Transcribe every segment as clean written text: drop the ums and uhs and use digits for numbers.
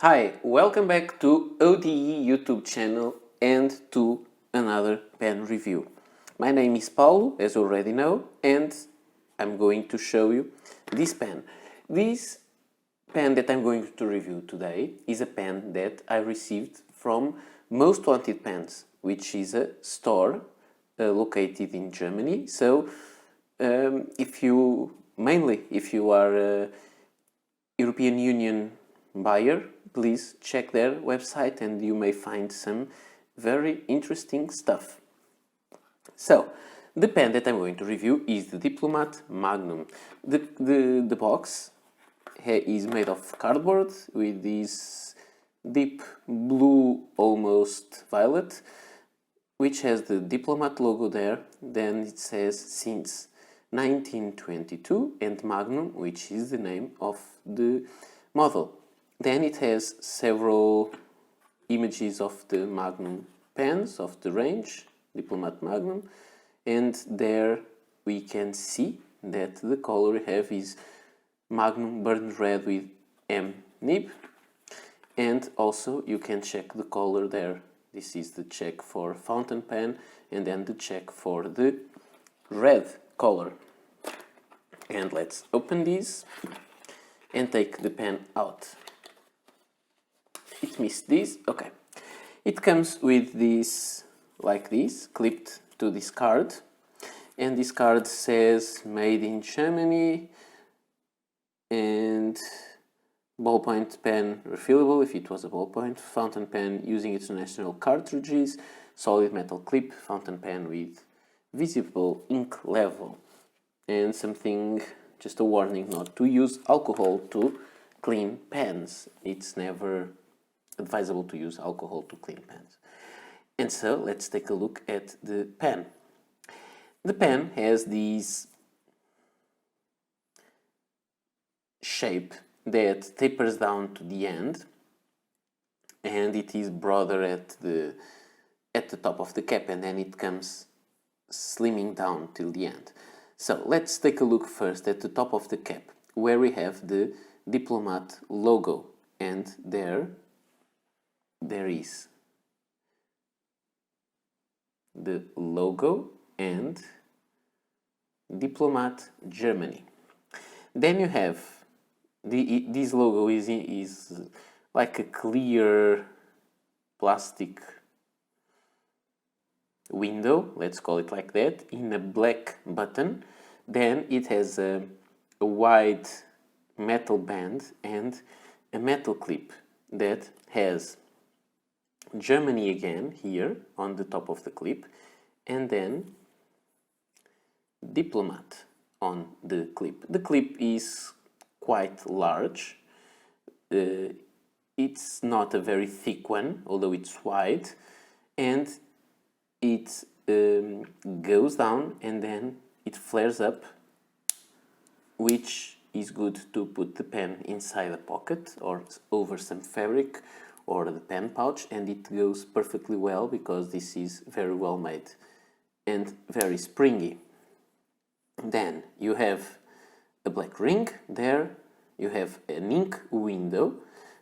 Hi, welcome back to ODE YouTube channel and to another pen review. My name is Paulo, as you already know, and I'm going to show you this pen. This pen that I'm going to review today is a pen that I received from Most Wanted Pens, which is a store located in Germany. So if you are a European Union buyer, please check their website and you may find some very interesting stuff. So, the pen that I'm going to review is the Diplomat Magnum. The box is made of cardboard with this deep blue, almost violet, which has the Diplomat logo there. Then it says since 1922 and Magnum, which is the name of the model. Then it has several images of the Magnum pens of the range, Diplomat Magnum, and there we can see that the color we have is Magnum Burned Red with M nib, and also you can check the color there. This is the check for fountain pen and then the check for the red color. And let's open this and take the pen out. It missed this. Okay. It comes with this, like this, clipped to this card. And this card says made in Germany and ballpoint pen refillable if it was a ballpoint, fountain pen using international cartridges, solid metal clip, fountain pen with visible ink level. And something, just a warning not to use alcohol to clean pens. It's never advisable to use alcohol to clean pens. And so let's take a look at the pen. The pen has this shape that tapers down to the end, and it is broader at the top of the cap, and then it comes slimming down till the end. So let's take a look first at the top of the cap, where we have the Diplomat logo, and there is the logo and Diplomat Germany. Then you have this logo is like a clear plastic window, let's call it like that, in a black button. Then it has a wide metal band and a metal clip that has Germany again here on the top of the clip, and then Diplomat on the clip. The clip is quite large. It's not a very thick one, although it's wide, and it goes down and then it flares up, which is good to put the pen inside a pocket or over some fabric or the pen pouch, and it goes perfectly well because this is very well made and very springy. Then you have a black ring there, you have an ink window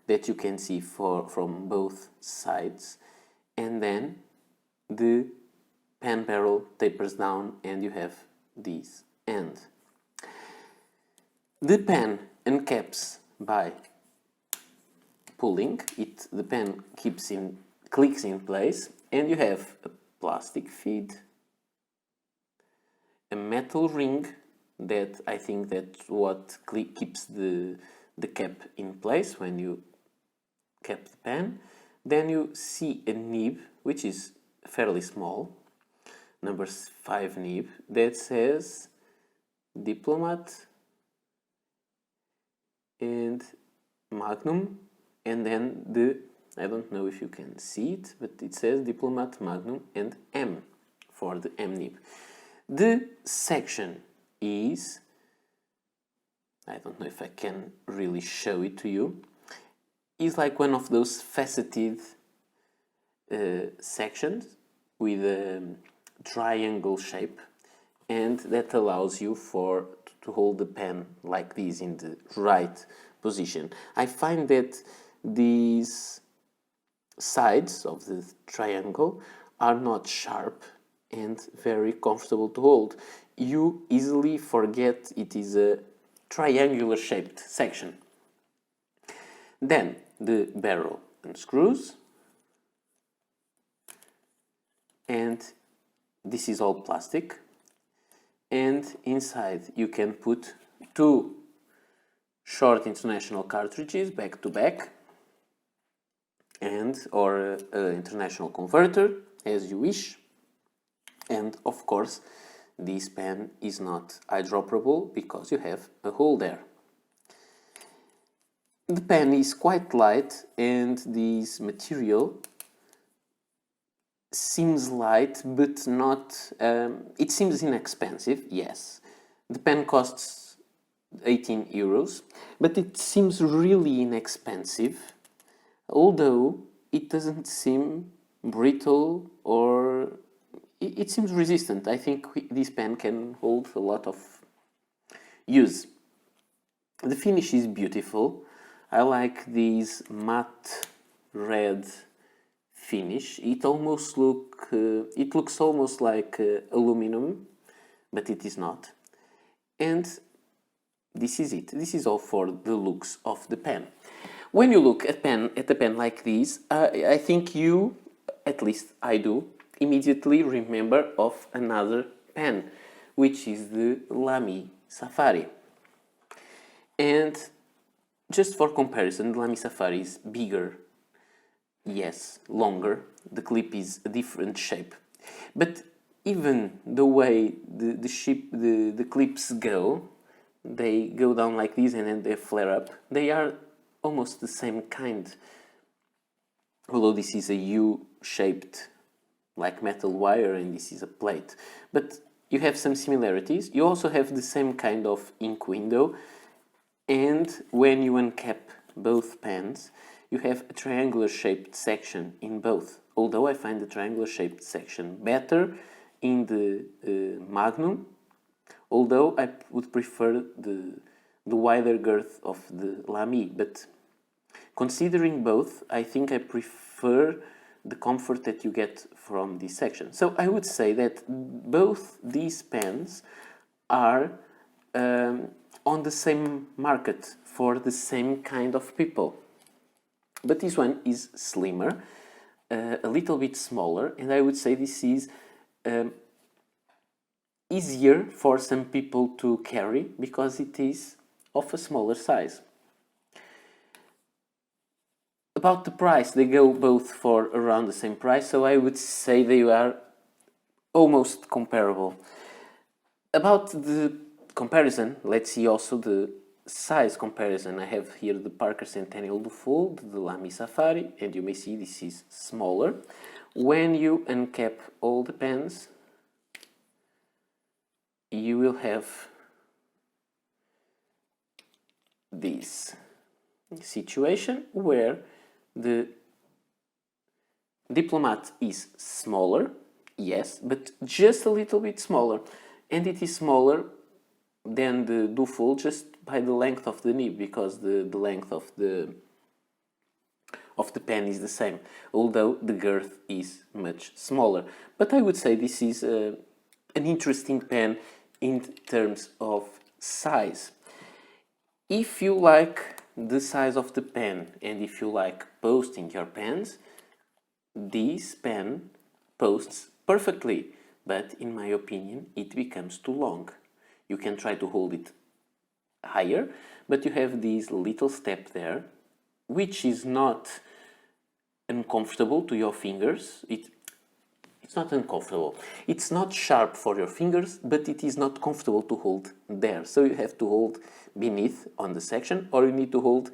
that you can see from both sides, and then the pen barrel tapers down and you have this end. The pen uncaps by pulling it, the pen clicks in place, and you have a plastic feed, a metal ring that I think that's what keeps the cap in place when you cap the pen. Then you see a nib, which is fairly small, number 5 nib, that says Diplomat and Magnum, and then I don't know if you can see it, but it says Diplomat Magnum and M for the M nib. The section is, I don't know if I can really show it to you, is like one of those faceted sections with a triangle shape, and that allows you to hold the pen like this in the right position. I find that these sides of the triangle are not sharp and very comfortable to hold. You easily forget it is a triangular shaped section. Then the barrel unscrews, and this is all plastic, and inside you can put two short international cartridges back to back, and or international converter as you wish. And of course this pen is not eyedropperable because you have a hole there. The pen is quite light, and this material seems light but not, it seems inexpensive, yes. The pen costs 18 euros, but it seems really inexpensive, although it doesn't seem brittle, or it seems resistant. I think this pen can hold a lot of use. The finish is beautiful. I like this matte red finish. It looks almost like aluminum, but it is not. And this is it. This is all for the looks of the pen. When you look at a pen like this, I think you, at least I do, immediately remember of another pen, which is the Lamy Safari. And just for comparison, the Lamy Safari is bigger, yes, longer. The clip is a different shape, but even the way the clips go, they go down like this and then they flare up. They are almost the same kind, although this is a U-shaped like metal wire and this is a plate, but you have some similarities. You also have the same kind of ink window, and when you uncap both pens you have a triangular shaped section in both, although I find the triangular shaped section better in the Magnum, although I would prefer the wider girth of the Lamy. But considering both, I think I prefer the comfort that you get from this section. So I would say that both these pens are on the same market for the same kind of people. But this one is slimmer, a little bit smaller, and I would say this is easier for some people to carry because it is of a smaller size. About the price, they go both for around the same price, so I would say they are almost comparable. About the comparison, let's see also the size comparison. I have here the Parker Centennial Dufold, the Lamy Safari, and you may see this is smaller. When you uncap all the pens, you will have this situation where the Diplomat is smaller, yes, but just a little bit smaller, and it is smaller than the Dufold just by the length of the nib, because the length of the pen is the same, although the girth is much smaller. But I would say this is an interesting pen in terms of size. If you like the size of the pen and if you like posting your pens, this pen posts perfectly, but in my opinion it becomes too long. You can try to hold it higher, but you have this little step there, which is not uncomfortable to your fingers. It's not uncomfortable. It's not sharp for your fingers, but it is not comfortable to hold there. So you have to hold beneath on the section, or you need to hold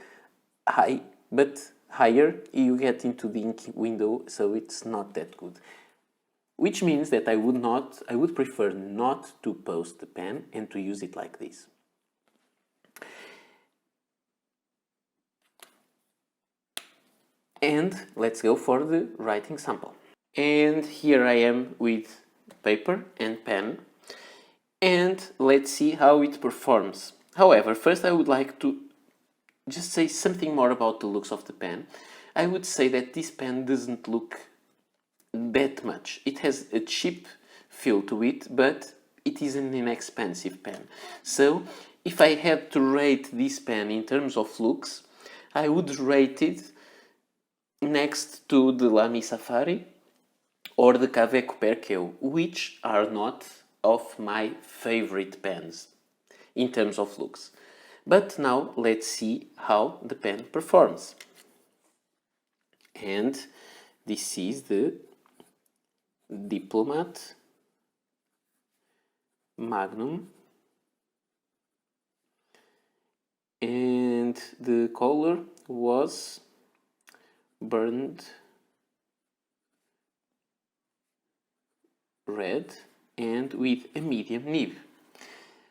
high, but higher you get into the ink window, so it's not that good. Which means that I would prefer not to post the pen and to use it like this. And let's go for the writing sample. And here I am with paper and pen, and let's see how it performs. However, first I would like to just say something more about the looks of the pen, I would say that this pen doesn't look that much. It has a cheap feel to it, but it is an inexpensive pen. So if I had to rate this pen in terms of looks, I would rate it next to the Lamy Safari or the Kaweco Perkeo, which are not of my favorite pens in terms of looks. But now let's see how the pen performs. And this is the Diplomat Magnum, and the color was burned red and with a medium nib.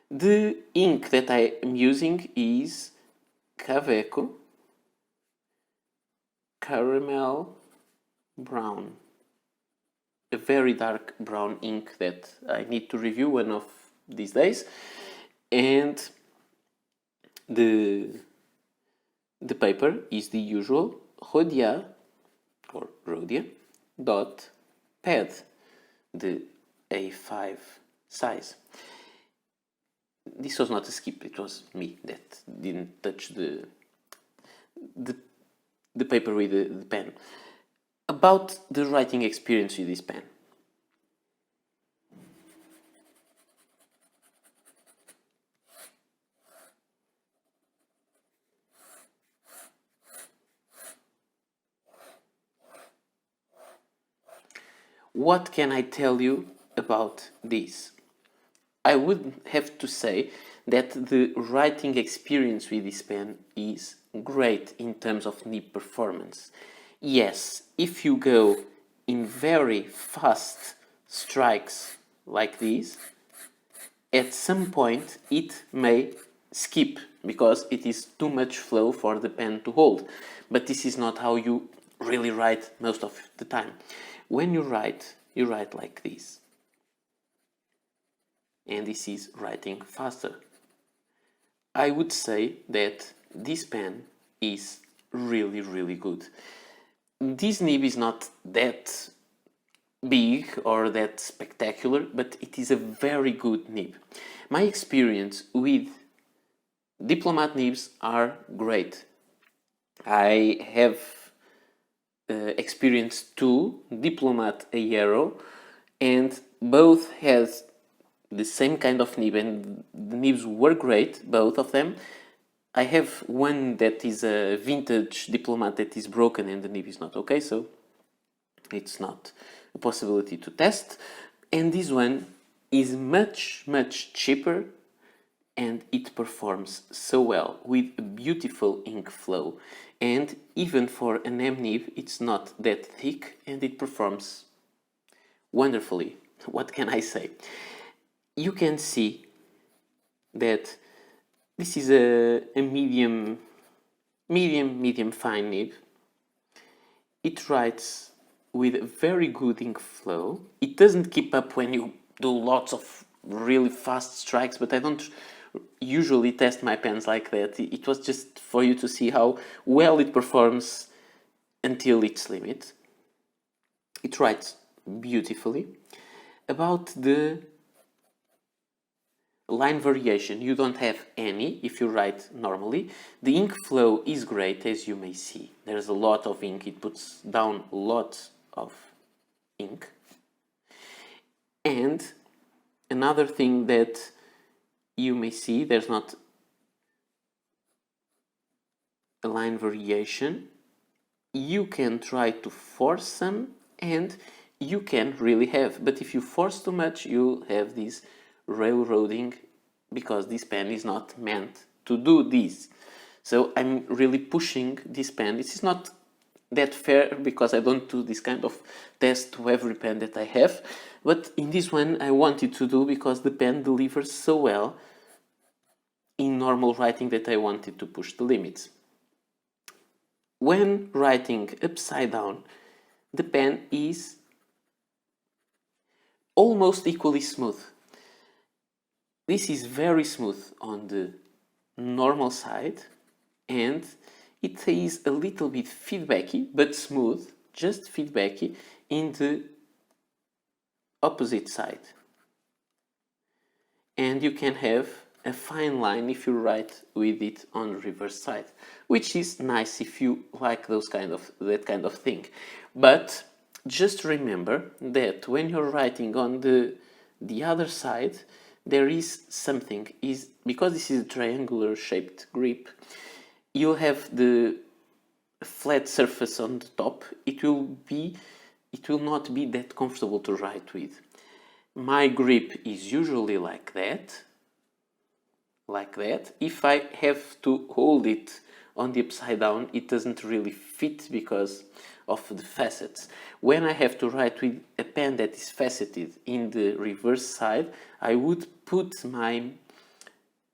The ink that I am using is Kaweco Caramel Brown, a very dark brown ink that I need to review one of these days. And the paper is the usual Rhodia or Rhodia dot pad, the A5 size. This was not a skip, it was me that didn't touch the paper with the pen. About the writing experience with this pen. What can I tell you about this? I would have to say that the writing experience with this pen is great in terms of nib performance. Yes, if you go in very fast strikes like this, at some point it may skip because it is too much flow for the pen to hold. But this is not how you really write most of the time. When you write like this. And this is writing faster. I would say that this pen is really, really good. This nib is not that big or that spectacular, but it is a very good nib. My experience with Diplomat nibs are great. I have experienced two Diplomat Aero, and both has the same kind of nib, and the nibs were great, both of them. I have one that is a vintage Diplomat that is broken and the nib is not okay, so it's not a possibility to test. And this one is much, much cheaper and it performs so well with a beautiful ink flow. And even for an M nib, it's not that thick and it performs wonderfully. What can I say? You can see that this is a medium fine nib. It writes with a very good ink flow. It doesn't keep up when you do lots of really fast strikes, but I don't usually test my pens like that. It was just for you to see how well it performs until its limit. It writes beautifully. About the line variation, you don't have any if you write normally. The ink flow is great, as you may see. There's a lot of ink, it puts down lots of ink. And another thing that you may see, there's not a line variation. You can try to force some and you can really have, but if you force too much, you'll have this railroading because this pen is not meant to do this. So I'm really pushing this pen. This is not that fair because I don't do this kind of test to every pen that I have, but in this one I wanted to do because the pen delivers so well in normal writing that I wanted to push the limits. When writing upside down, the pen is almost equally smooth. This is very smooth on the normal side and it is a little bit feedbacky but smooth, just feedbacky in the opposite side. And you can have a fine line if you write with it on the reverse side, which is nice if you like that kind of thing. But just remember that when you're writing on the other side, there is something, because this is a triangular shaped grip, you'll have the flat surface on the top. It will not be that comfortable to write with. My grip is usually like that. If I have to hold it on the upside down, it doesn't really fit because of the facets. When I have to write with a pen that is faceted in the reverse side, I would put my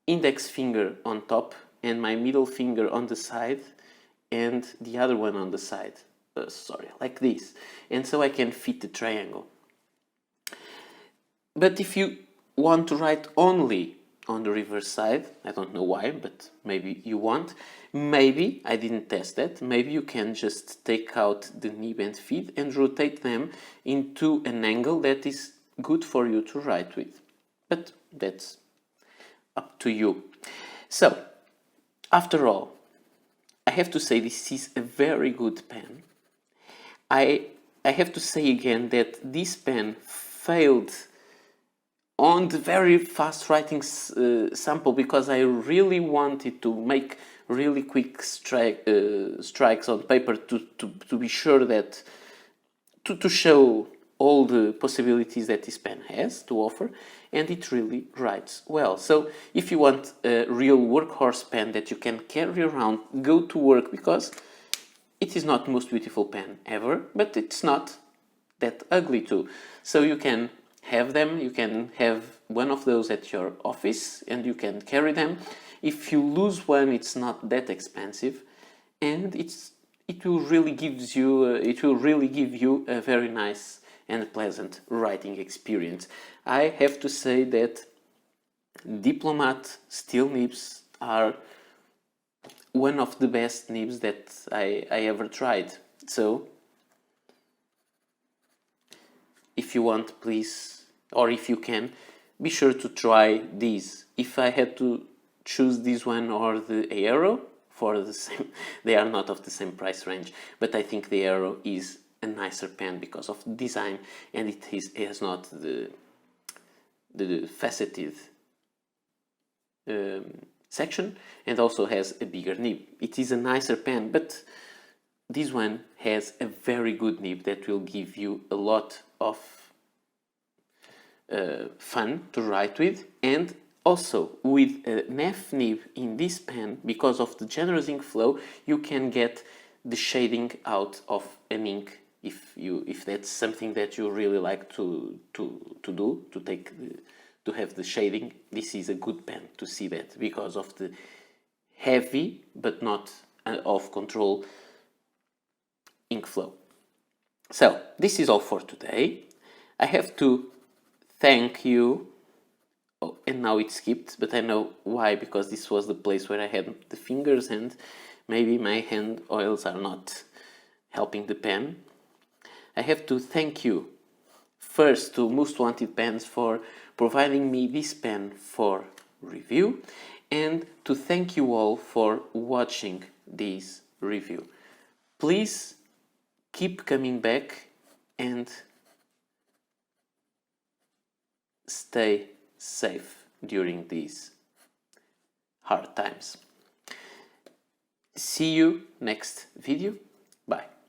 index finger on top and my middle finger on the side and the other one on the side. Like this. And so I can fit the triangle. But if you want to write only on the reverse side, I don't know why, but maybe you want, maybe, I didn't test that, maybe you can just take out the nib and feed and rotate them into an angle that is good for you to write with. But that's up to you. So, after all, I have to say this is a very good pen. I have to say again that this pen failed on the very fast writing sample because I really wanted to make really quick strikes on paper to be sure that to show all the possibilities that this pen has to offer, and it really writes well. So if you want a real workhorse pen that you can carry around, go to work, because it is not the most beautiful pen ever, but it's not that ugly too. So you can have them, you can have one of those at your office and you can carry them. If you lose one, it's not that expensive, and it will really give you a very nice and pleasant writing experience. I have to say that Diplomat steel nibs are one of the best nibs that I ever tried. So if you want, please, or if you can, be sure to try these. If I had to choose this one or the Aero, for the same, they are not of the same price range, but I think the Aero is a nicer pen because of the design, and it has not the faceted section, and also has a bigger nib. It is a nicer pen, but this one has a very good nib that will give you a lot of fun to write with. And also with an F nib in this pen, because of the generous ink flow, you can get the shading out of an ink if that's something that you really like to have the shading. This is a good pen to see that, because of the heavy but not off control ink flow. So this is all for today. I have to thank you. Oh, and now it skipped, but I know why, because this was the place where I had the fingers and maybe my hand oils are not helping the pen. I have to thank you first to Most Wanted Pens for providing me this pen for review, and to thank you all for watching this review. Please keep coming back and stay safe during these hard times. See you next video. Bye.